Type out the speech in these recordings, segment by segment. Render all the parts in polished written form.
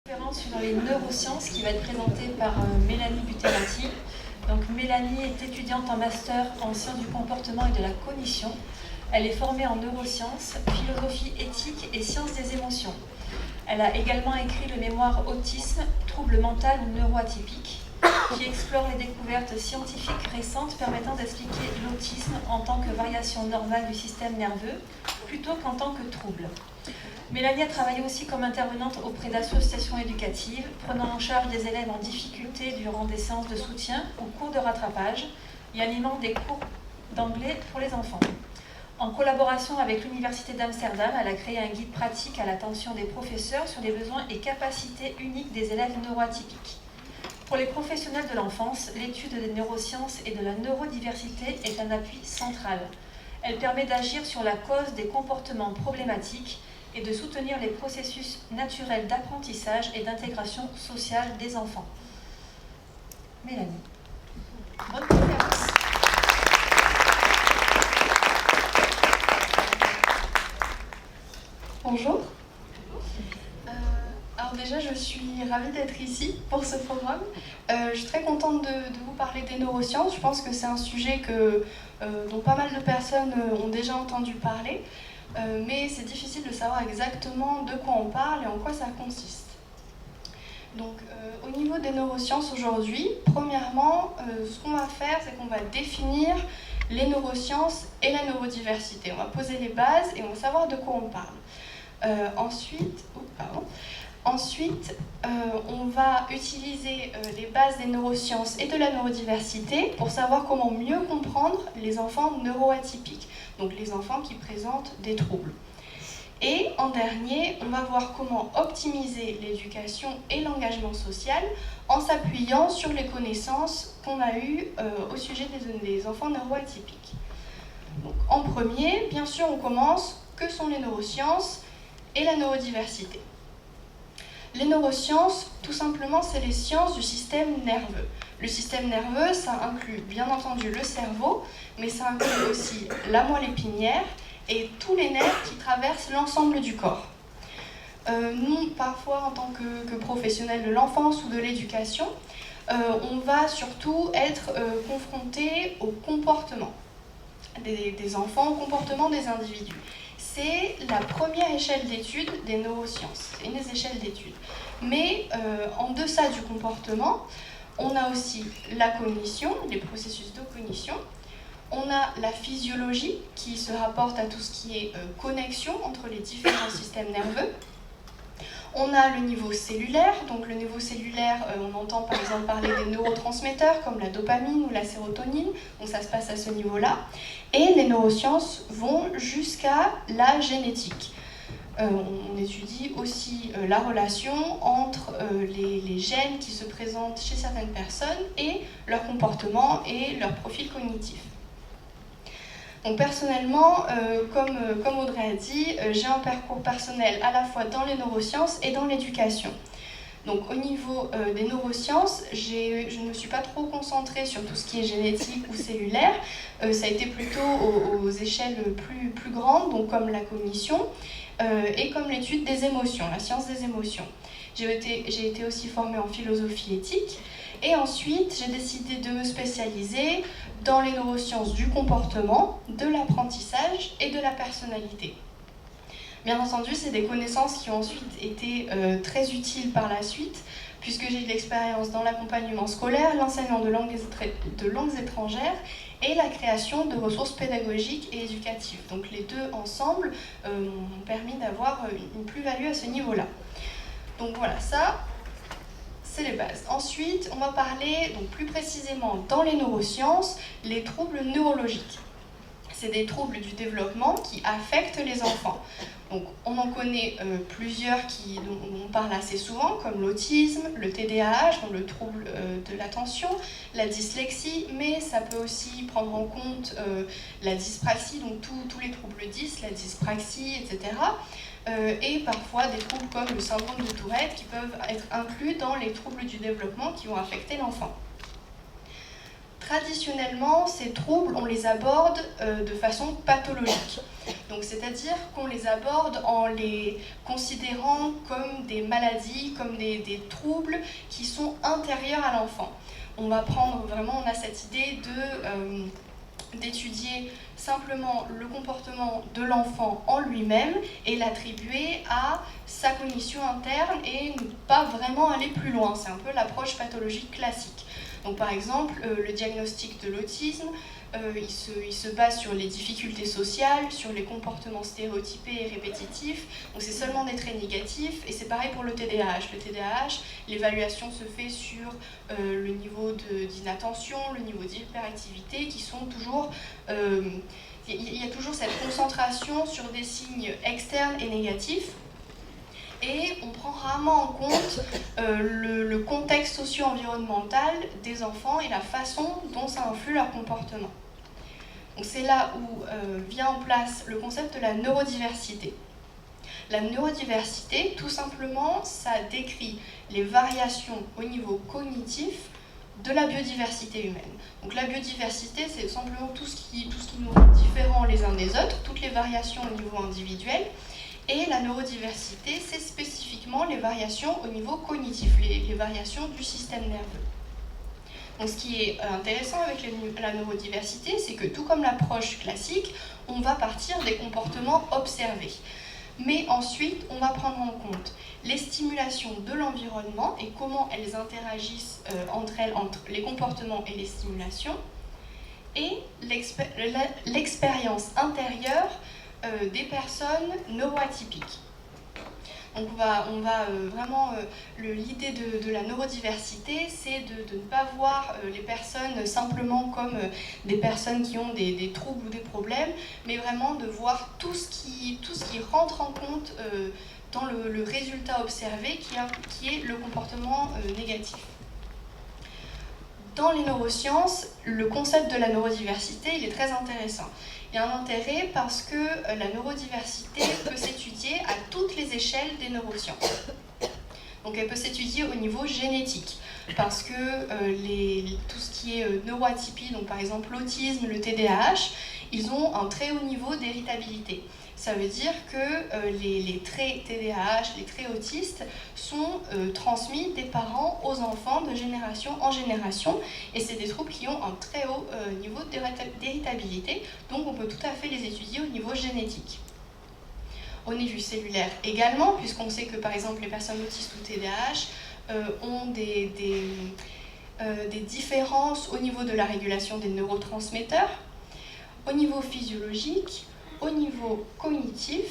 Conférence sur les neurosciences qui va être présentée par Mélanie Butterati. Donc Mélanie est étudiante en master en sciences du comportement et de la cognition. Elle est formée en neurosciences, philosophie éthique et sciences des émotions. Elle a également écrit le mémoire Autisme, trouble mental ou neuroatypique, qui explore les découvertes scientifiques récentes permettant d'expliquer l'autisme en tant que variation normale du système nerveux, plutôt qu'en tant que trouble. Mélanie a travaillé aussi comme intervenante auprès d'associations éducatives, prenant en charge des élèves en difficulté durant des séances de soutien ou cours de rattrapage et animant des cours d'anglais pour les enfants. En collaboration avec l'Université d'Amsterdam, elle a créé un guide pratique à l'attention des professeurs sur les besoins et capacités uniques des élèves neuroatypiques. Pour les professionnels de l'enfance, l'étude des neurosciences et de la neurodiversité est un appui central. Elle permet d'agir sur la cause des comportements problématiques et de soutenir les processus naturels d'apprentissage et d'intégration sociale des enfants. Mélanie. Bonne conférence. Bonjour. Alors déjà, je suis ravie d'être ici pour ce programme. Je suis très contente de vous parler des neurosciences. Je pense que c'est un sujet dont pas mal de personnes ont déjà entendu parler. Mais c'est difficile de savoir exactement de quoi on parle et en quoi ça consiste. Donc, au niveau des neurosciences aujourd'hui, premièrement, ce qu'on va faire, c'est qu'on va définir les neurosciences et la neurodiversité. On va poser les bases et on va savoir de quoi on parle. Ensuite, on va utiliser les bases des neurosciences et de la neurodiversité pour savoir comment mieux comprendre les enfants neuroatypiques, donc les enfants qui présentent des troubles. Et en dernier, on va voir comment optimiser l'éducation et l'engagement social en s'appuyant sur les connaissances qu'on a eues au sujet des enfants neuroatypiques. Donc, en premier, bien sûr, on commence. Que sont les neurosciences et la neurodiversité? Les neurosciences, tout simplement, c'est les sciences du système nerveux. Le système nerveux, ça inclut bien entendu le cerveau, mais ça inclut aussi la moelle épinière et tous les nerfs qui traversent l'ensemble du corps. Nous, parfois, en tant que professionnels de l'enfance ou de l'éducation, on va surtout être confrontés au comportement des enfants, au comportement des individus. C'est la première échelle d'étude des neurosciences, c'est une des échelles d'étude. Mais en deçà du comportement, on a aussi la cognition, les processus de cognition. On a la physiologie qui se rapporte à tout ce qui est connexion entre les différents systèmes nerveux. On a le niveau cellulaire, donc le niveau cellulaire, on entend par exemple parler des neurotransmetteurs comme la dopamine ou la sérotonine, donc ça se passe à ce niveau-là. Et les neurosciences vont jusqu'à la génétique. On étudie aussi la relation entre les gènes qui se présentent chez certaines personnes et leur comportement et leur profil cognitif. Donc personnellement, comme Audrey a dit, j'ai un parcours personnel à la fois dans les neurosciences et dans l'éducation. Donc au niveau des neurosciences, je ne me suis pas trop concentrée sur tout ce qui est génétique ou cellulaire. Ça a été plutôt aux échelles plus grandes, donc comme la cognition et comme l'étude des émotions, la science des émotions. J'ai été aussi formée en philosophie éthique. Et ensuite, j'ai décidé de me spécialiser dans les neurosciences du comportement, de l'apprentissage et de la personnalité. Bien entendu, c'est des connaissances qui ont ensuite été très utiles par la suite, puisque j'ai eu de l'expérience dans l'accompagnement scolaire, l'enseignement de langues étrangères et la création de ressources pédagogiques et éducatives. Donc les deux ensemble m'ont permis d'avoir une plus-value à ce niveau-là. Donc voilà, ça, c'est les bases. Ensuite, on va parler donc plus précisément dans les neurosciences, les troubles neurologiques. C'est des troubles du développement qui affectent les enfants. Donc, on en connaît plusieurs dont on parle assez souvent, comme l'autisme, le TDAH, donc le trouble de l'attention, la dyslexie, mais ça peut aussi prendre en compte la dyspraxie, donc tous les troubles 10, la dyspraxie, etc. Et parfois des troubles comme le syndrome de Tourette qui peuvent être inclus dans les troubles du développement qui vont affecter l'enfant. Traditionnellement, ces troubles, on les aborde de façon pathologique. Donc c'est-à-dire qu'on les aborde en les considérant comme des maladies, comme des troubles qui sont intérieurs à l'enfant. On va prendre vraiment, on a cette idée d'étudier simplement le comportement de l'enfant en lui-même et l'attribuer à sa cognition interne et ne pas vraiment aller plus loin. C'est un peu l'approche pathologique classique. Donc par exemple, le diagnostic de l'autisme, il se base sur les difficultés sociales, sur les comportements stéréotypés et répétitifs. Donc c'est seulement des traits négatifs. Et c'est pareil pour le TDAH. Le TDAH, l'évaluation se fait sur le niveau d'inattention, le niveau d'hyperactivité, qui sont toujours... il y a toujours cette concentration sur des signes externes et négatifs. Et on prend rarement en compte le contexte socio-environnemental des enfants et la façon dont ça influe leur comportement. Donc c'est là où vient en place le concept de la neurodiversité. La neurodiversité, tout simplement, ça décrit les variations au niveau cognitif de la biodiversité humaine. Donc la biodiversité, c'est simplement tout ce qui nous rend différents les uns des autres, toutes les variations au niveau individuel. Et la neurodiversité, c'est spécifiquement les variations au niveau cognitif, les variations du système nerveux. Donc ce qui est intéressant avec la neurodiversité, c'est que tout comme l'approche classique, on va partir des comportements observés. Mais ensuite, on va prendre en compte les stimulations de l'environnement et comment elles interagissent entre elles, entre les comportements et les stimulations, et l'expérience intérieure des personnes neuroatypiques. Donc on va vraiment, l'idée de la neurodiversité, c'est de ne pas voir les personnes simplement comme des personnes qui ont des troubles ou des problèmes, mais vraiment de voir tout ce qui rentre en compte dans le résultat observé qui est le comportement négatif. Dans les neurosciences, le concept de la neurodiversité, il est très intéressant. Il y a un intérêt parce que la neurodiversité peut s'étudier à toutes les échelles des neurosciences. Donc elle peut s'étudier au niveau génétique, parce que tout ce qui est neuroatypie, donc par exemple l'autisme, le TDAH, ils ont un très haut niveau d'héritabilité. Ça veut dire que les traits TDAH, les traits autistes, sont transmis des parents aux enfants de génération en génération. Et c'est des troubles qui ont un très haut niveau d'héritabilité, donc on peut tout à fait les étudier au niveau génétique. Au niveau cellulaire également, puisqu'on sait que par exemple les personnes autistes ou TDAH ont des différences au niveau de la régulation des neurotransmetteurs, au niveau physiologique, au niveau cognitif,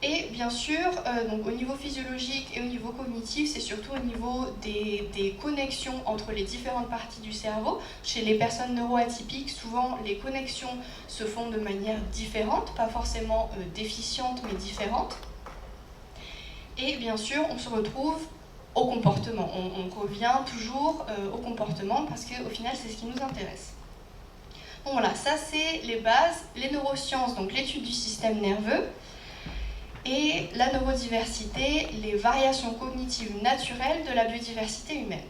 et bien sûr, donc au niveau physiologique et au niveau cognitif, c'est surtout au niveau des connexions entre les différentes parties du cerveau. Chez les personnes neuroatypiques, souvent les connexions se font de manière différente, pas forcément déficiente, mais différente. Et bien sûr, on se retrouve au comportement. On revient toujours au comportement parce qu'au final, c'est ce qui nous intéresse. Donc voilà, ça c'est les bases, les neurosciences, donc l'étude du système nerveux, et la neurodiversité, les variations cognitives naturelles de la biodiversité humaine.